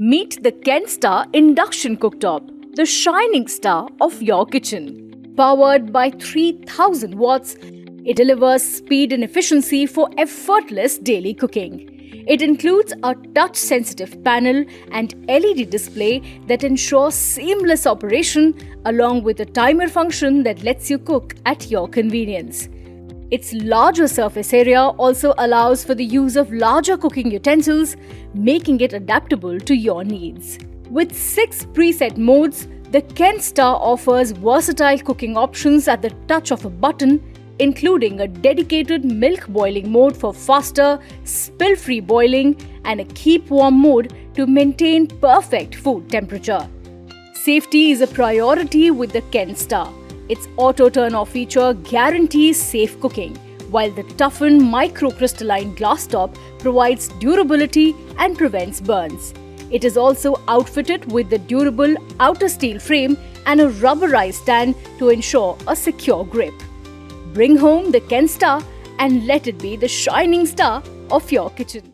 Meet the KENT Star Induction Cooktop, the shining star of your kitchen. Powered by 3000 watts, it delivers speed and efficiency for effortless daily cooking. It includes a touch-sensitive panel and LED display that ensures seamless operation, along with a timer function that lets you cook at your convenience. Its larger surface area also allows for the use of larger cooking utensils, making it adaptable to your needs. With 6 preset modes, the KENT Star offers versatile cooking options at the touch of a button, including a dedicated milk boiling mode for faster, spill-free boiling and a keep warm mode to maintain perfect food temperature. Safety is a priority with the KENT Star. Its auto turn-off feature guarantees safe cooking, while the toughened microcrystalline glass top provides durability and prevents burns. It is also outfitted with the durable outer steel frame and a rubberized stand to ensure a secure grip. Bring home the KENT Star and let it be the shining star of your kitchen.